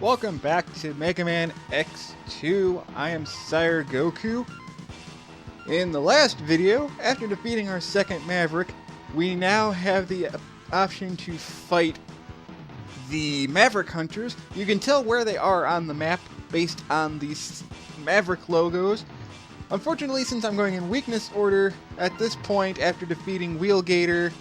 Welcome back to Megaman X2. I am Sire Goku. In the last video, after defeating our second Maverick, we now have the option to fight the Maverick Hunters. You can tell where they are on the map based on these Maverick logos. Unfortunately, since I'm going in weakness order at this point after defeating Wheelgator,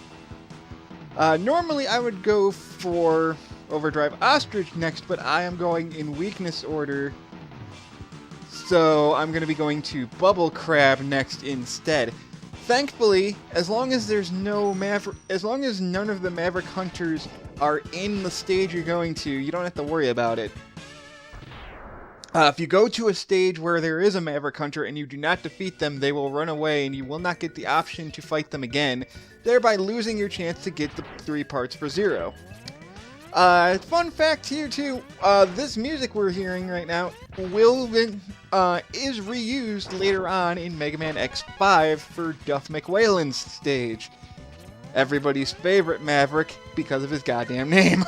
normally I would go for Overdrive Ostrich next, but I am going in weakness order, so I'm going to be going to Bubble Crab next instead. Thankfully, as long as none of the Maverick Hunters are in the stage you're going to, you don't have to worry about it. If you go to a stage where there is a Maverick Hunter and you do not defeat them, they will run away and you will not get the option to fight them again, thereby losing your chance to get the 3 parts for 0. Fun fact here too, this music we're hearing right now is reused later on in Megaman X5 for Duff McWhalen's stage. Everybody's favorite Maverick because of his goddamn name.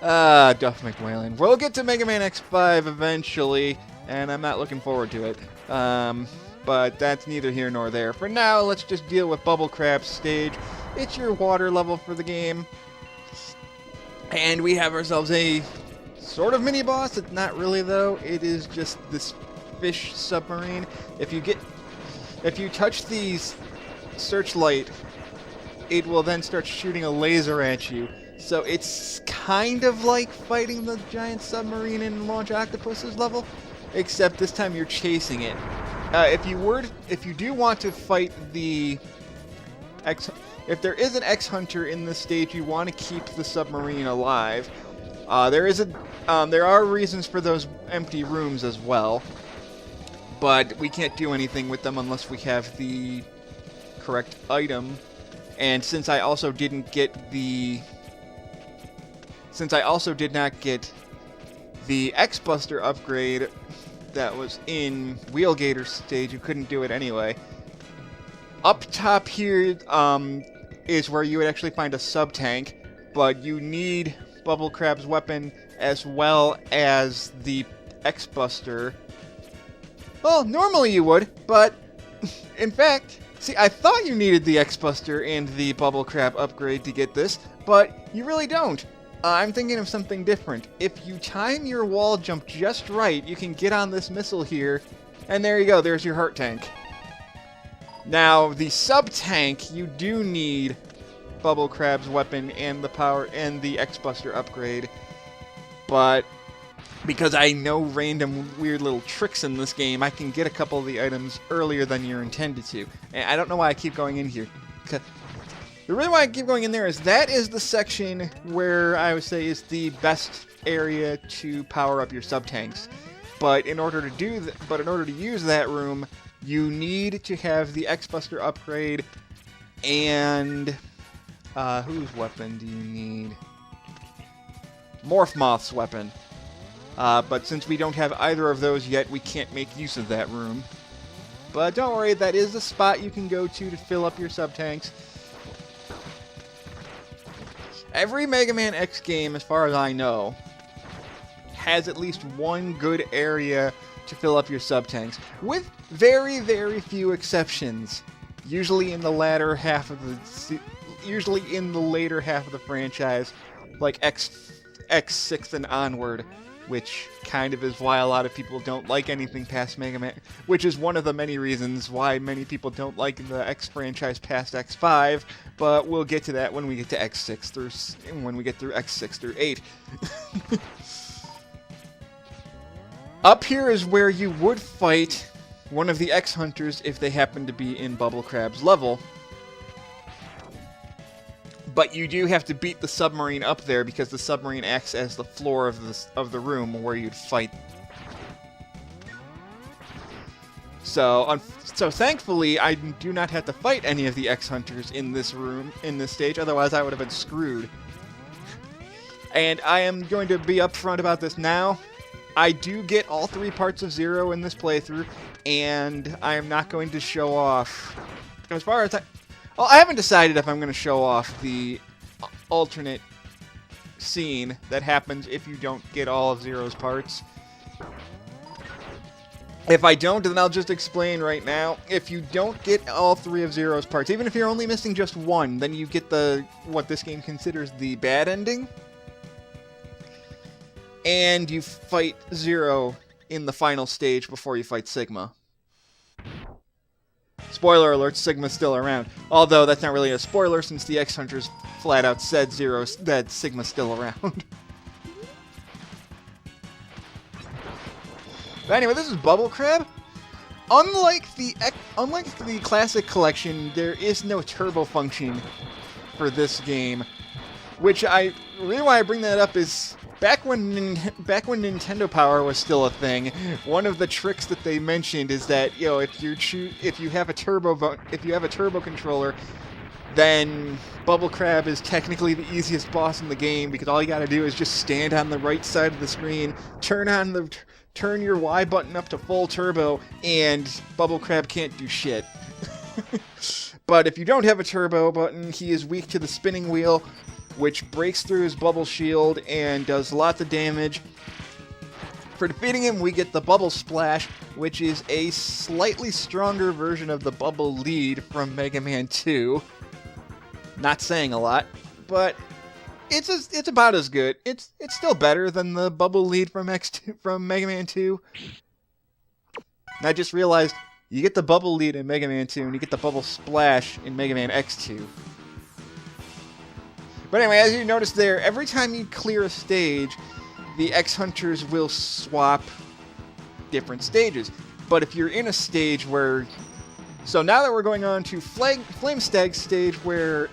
Duff McWhalen. We'll get to Megaman X5 eventually, and I'm not looking forward to it. But that's neither here nor there. For now, let's just deal with Bubble Crab's stage. It's your water level for the game. And we have ourselves a sort of mini-boss. It's not really, though. It is just this fish submarine. If you touch the searchlight, it will then start shooting a laser at you. So it's kind of like fighting the giant submarine in Launch Octopus's level, except this time you're chasing it. If you do want to fight the if there is an X-Hunter in this stage, you want to keep the submarine alive. There are reasons for those empty rooms as well, but we can't do anything with them unless we have the correct item. And since I also did not get the X-Buster upgrade that was in Wheelgator's stage, you couldn't do it anyway. Up top here is where you would actually find a sub-tank, but you need Bubble Crab's weapon as well as the X-Buster. Well, normally you would, but in fact, see, I thought you needed the X-Buster and the Bubble Crab upgrade to get this, but you really don't. I'm thinking of something different. If you time your wall jump just right, you can get on this missile here, and there you go, there's your heart tank. Now, the sub-tank, you do need Bubble Crab's weapon and the power and the X-Buster upgrade, but because I know random weird little tricks in this game, I can get a couple of the items earlier than you're intended to. And I don't know why I keep going in here. The reason why I keep going in there is that is the section where I would say is the best area to power up your sub-tanks. But in order to use that room, you need to have the X-Buster upgrade and whose weapon do you need? Morph Moth's weapon. But since we don't have either of those yet, we can't make use of that room. But don't worry, that is the spot you can go to fill up your sub-tanks. Every Mega Man X game, as far as I know, has at least one good area to fill up your sub-tanks, with very, very few exceptions. Usually in the later half of the franchise, like X6 and onward, which kind of is why a lot of people don't like anything past Mega Man, which is one of the many reasons why many people don't like the X franchise past X5, but we'll get to that when we get to X6 through X6 through 8. Up here is where you would fight one of the X-Hunters if they happen to be in Bubble Crab's level. But you do have to beat the submarine up there because the submarine acts as the floor of the room where you'd fight. So thankfully, I do not have to fight any of the X-Hunters in this stage, otherwise I would have been screwed. And I am going to be upfront about this now. I do get all 3 parts of 0 in this playthrough, and I am not going to show off. As far as I haven't decided if I'm going to show off the alternate scene that happens if you don't get all of Zero's parts. If I don't, then I'll just explain right now. If you don't get all 3 of Zero's parts, even if you're only missing just one, then you get what this game considers the bad ending. And you fight Zero in the final stage before you fight Sigma. Spoiler alert, Sigma's still around. Although that's not really a spoiler since the X-Hunters flat out said that Sigma's still around. But anyway, this is Bubble Crab. Unlike the classic collection, there is no turbo function for this game. The reason why I bring that up is back when Nintendo Power was still a thing, one of the tricks that they mentioned is that if you have a turbo controller, then Bubble Crab is technically the easiest boss in the game because all you got to do is just stand on the right side of the screen, turn your Y button up to full turbo, and Bubble Crab can't do shit. But if you don't have a turbo button, he is weak to the spinning wheel, which breaks through his bubble shield and does lots of damage. For defeating him, we get the Bubble Splash, which is a slightly stronger version of the Bubble Lead from Mega Man 2. Not saying a lot, but it's about as good. It's still better than the Bubble Lead from Mega Man 2. And I just realized you get the Bubble Lead in Mega Man 2 and you get the Bubble Splash in Mega Man X2. But anyway, as you notice there, every time you clear a stage, the X-Hunters will swap different stages. But if you're in a stage where... So now that we're going on to Flame Stag's stage where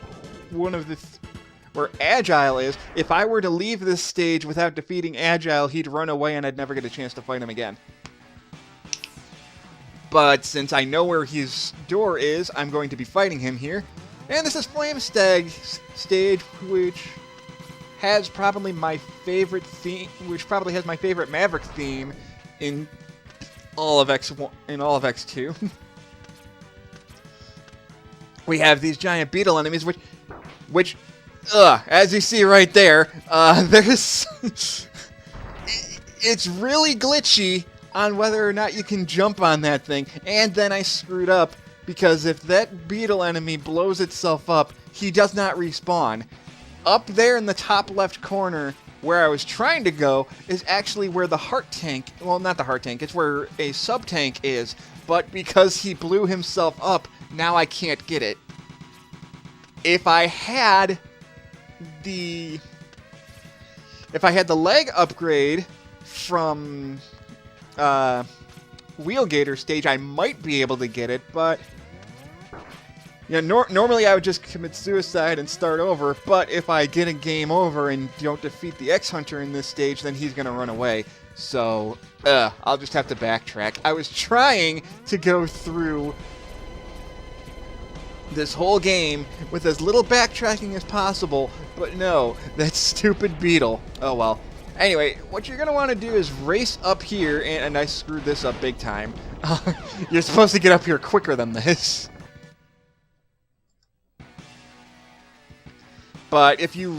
where Agile is, if I were to leave this stage without defeating Agile, he'd run away and I'd never get a chance to fight him again. But since I know where his door is, I'm going to be fighting him here. And this is Flame Stag's stage, which has probably my favorite theme, which probably has my favorite Maverick theme in all of X2. We have these giant beetle enemies, which, as you see right there, it's really glitchy on whether or not you can jump on that thing. And then I screwed up, because if that beetle enemy blows itself up, he does not respawn. Up there in the top left corner, where I was trying to go, is actually where the heart tank, well, not the heart tank, it's where a sub-tank is, but because he blew himself up, now I can't get it. If I had the leg upgrade from Wheelgator stage, I might be able to get it, but normally I would just commit suicide and start over, but if I get a game over and don't defeat the X-Hunter in this stage, then he's going to run away. So, I'll just have to backtrack. I was trying to go through this whole game with as little backtracking as possible, but no, that stupid beetle. Oh well. Anyway, what you're going to want to do is race up here, and I screwed this up big time. You're supposed to get up here quicker than this. But if you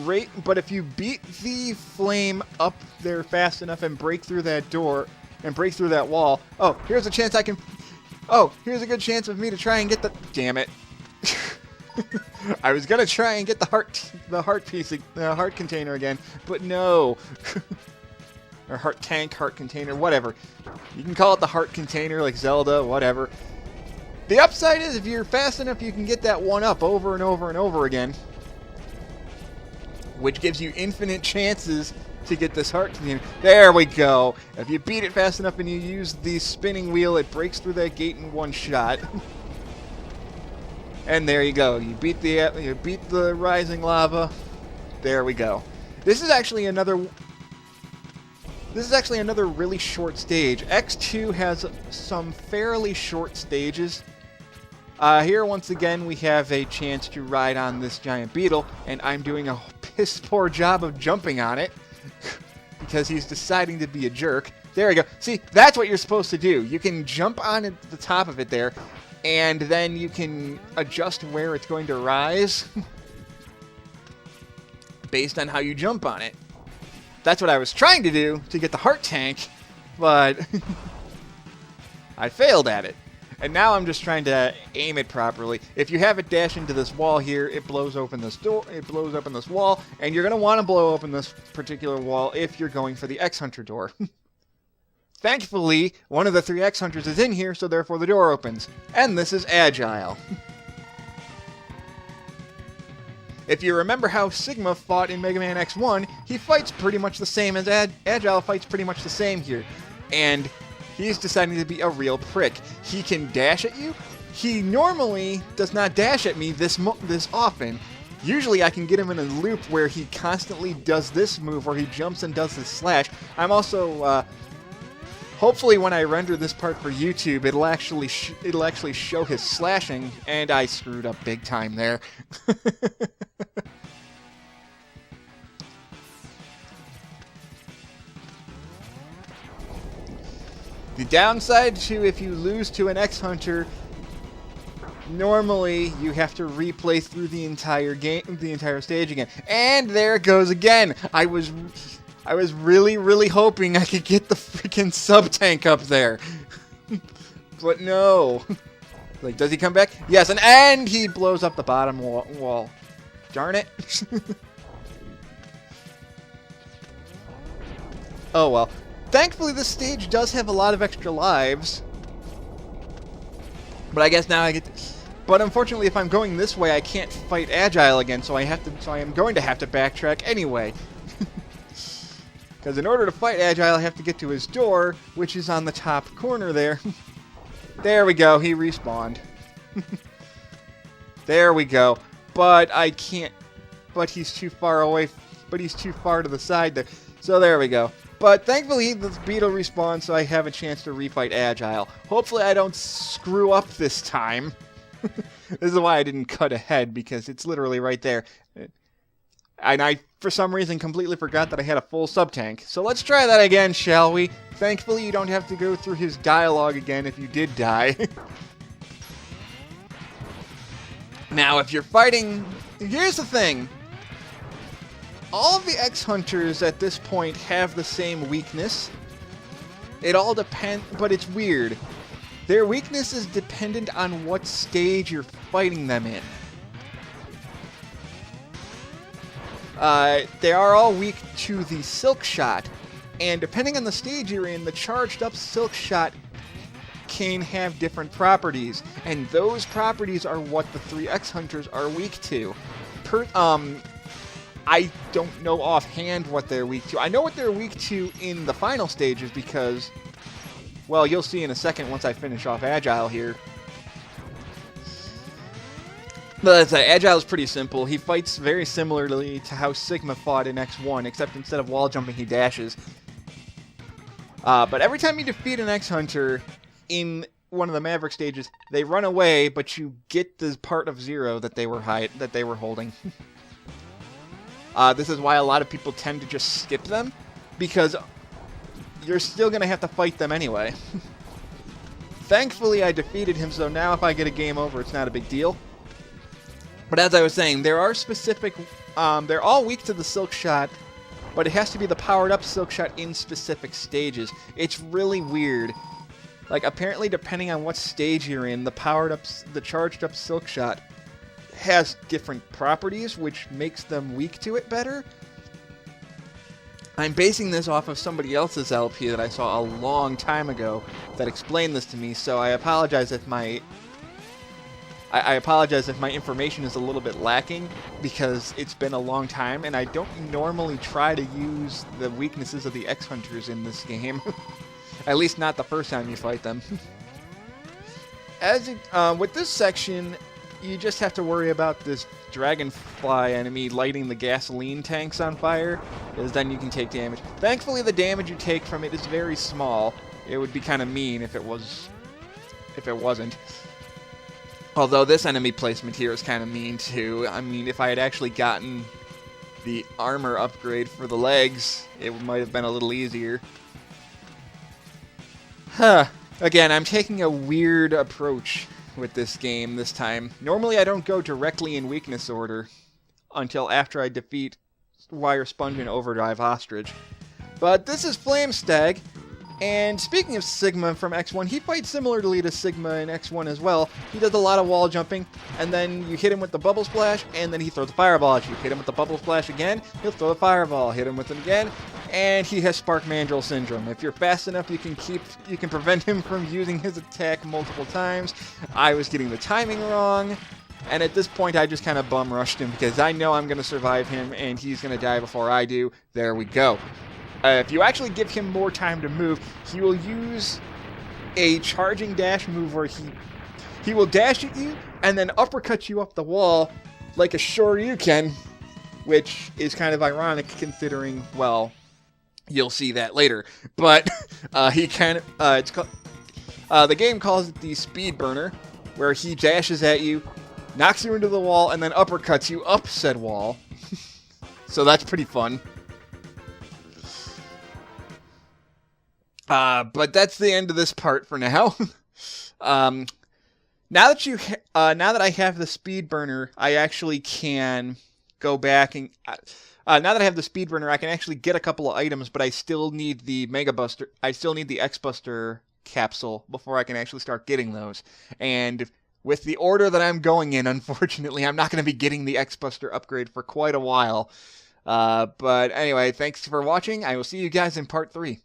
beat the flame up there fast enough and break through that door, and break through that wall, here's a chance here's a good chance of me to try and get the... Damn it. I was gonna try and get the heart container again, but no. Or heart tank, heart container, whatever. You can call it the heart container, like Zelda, whatever. The upside is, if you're fast enough, you can get that one up over and over and over again, which gives you infinite chances to get this heart container. There we go. If you beat it fast enough and you use the spinning wheel, it breaks through that gate in one shot. And there you go. You beat the rising lava. There we go. This is actually another really short stage. X2 has some fairly short stages. Here once again we have a chance to ride on this giant beetle, and I'm doing a piss poor job of jumping on it because he's deciding to be a jerk. There we go. See, that's what you're supposed to do. You can jump on at the top of it there, and then you can adjust where it's going to rise based on how you jump on it. That's what I was trying to do to get the heart tank, but I failed at it. And now I'm just trying to aim it properly. If you have it dash into this wall here, it blows open this door, it blows open this wall, and you're going to want to blow open this particular wall if you're going for the X-Hunter door. Thankfully, one of the 3 X-Hunters is in here, so therefore the door opens. And this is Agile. If you remember how Sigma fought in Megaman X1, he fights pretty much the same as Agile fights pretty much the same here. And he's deciding to be a real prick. He can dash at you. He normally does not dash at me this often. Usually I can get him in a loop where he constantly does this move, where he jumps and does this slash. I'm also, hopefully when I render this part for YouTube, it'll actually show his slashing, and I screwed up big time there. The downside to if you lose to an X-Hunter, normally you have to replay through the entire game, the entire stage again. And there it goes again. I was really, really hoping I could get the freaking sub-tank up there. But no. Like, does he come back? Yes, and he blows up the bottom wall. Darn it. Oh well. Thankfully, this stage does have a lot of extra lives. But I guess now I get to... But unfortunately, if I'm going this way, I can't fight Agile again, so I am going to have to backtrack anyway. Because in order to fight Agile, I have to get to his door, which is on the top corner there. There we go, he respawned. There we go. But I can't... But he's too far away... But he's too far to the side there. So there we go. But thankfully, the beetle respawns, so I have a chance to refight Agile. Hopefully I don't screw up this time. This is why I didn't cut ahead, because it's literally right there. And I, for some reason, completely forgot that I had a full sub-tank. So let's try that again, shall we? Thankfully, you don't have to go through his dialogue again if you did die. Now, if you're fighting... Here's the thing. All of the X-Hunters at this point have the same weakness. It all depends, but it's weird. Their weakness is dependent on what stage you're fighting them in. They are all weak to the Silk Shot, and depending on the stage you're in, the charged up Silk Shot can have different properties, and those properties are what the 3 X-Hunters are weak to. I don't know offhand what they're weak to. I know what they're weak to in the final stages because, well, you'll see in a second once I finish off Agile here. But Agile is pretty simple. He fights very similarly to how Sigma fought in X1, except instead of wall jumping, he dashes. But every time you defeat an X-Hunter in one of the Maverick stages, they run away, but you get the part of Zero that they were holding. This is why a lot of people tend to just skip them, because you're still going to have to fight them anyway. Thankfully, I defeated him, so now if I get a game over, it's not a big deal. But as I was saying, there are specific... they're all weak to the Silk Shot, but it has to be the powered-up Silk Shot in specific stages. It's really weird. Like, apparently, depending on what stage you're in, the charged-up Silk Shot has different properties, which makes them weak to it better. I'm basing this off of somebody else's LP that I saw a long time ago that explained this to me, so I apologize if my information is a little bit lacking, because it's been a long time, and I don't normally try to use the weaknesses of the X-Hunters in this game. At least not the first time you fight them. With this section, you just have to worry about this dragonfly enemy lighting the gasoline tanks on fire, because then you can take damage. Thankfully, the damage you take from it is very small. It would be kind of mean if it wasn't. Although this enemy placement here is kind of mean too. I mean, if I had actually gotten the armor upgrade for the legs, it might have been a little easier. Again, I'm taking a weird approach with this game this time. Normally I don't go directly in weakness order until after I defeat Wire Sponge and Overdrive Ostrich. But this is Flamestag, and speaking of Sigma from X1, he fights similarly to Sigma in X1 as well. He does a lot of wall jumping, and then you hit him with the Bubble Splash, and then he throws the Fireball at you. Hit him with the Bubble Splash again, he'll throw the Fireball. Hit him with it again, and he has Spark Mandrill Syndrome. If you're fast enough, you can prevent him from using his attack multiple times. I was getting the timing wrong, and at this point I just kind of bum rushed him because I know I'm going to survive him, and he's going to die before I do. There we go. If you actually give him more time to move, he will use a charging dash move where he will dash at you and then uppercut you up the wall like a Shoryuken, which is kind of ironic considering, well, you'll see that later. But he kind of the game calls it the Speed Burner, where he dashes at you, knocks you into the wall, and then uppercuts you up said wall. So that's pretty fun. But that's the end of this part for now. Now that I have the Speed Burner, I actually can go back and now that I have the Speed Burner, I can actually get a couple of items, but I still need the Mega Buster. I still need the X Buster capsule before I can actually start getting those. And with the order that I'm going in, unfortunately, I'm not going to be getting the X Buster upgrade for quite a while. But anyway, thanks for watching. I will see you guys in part 3.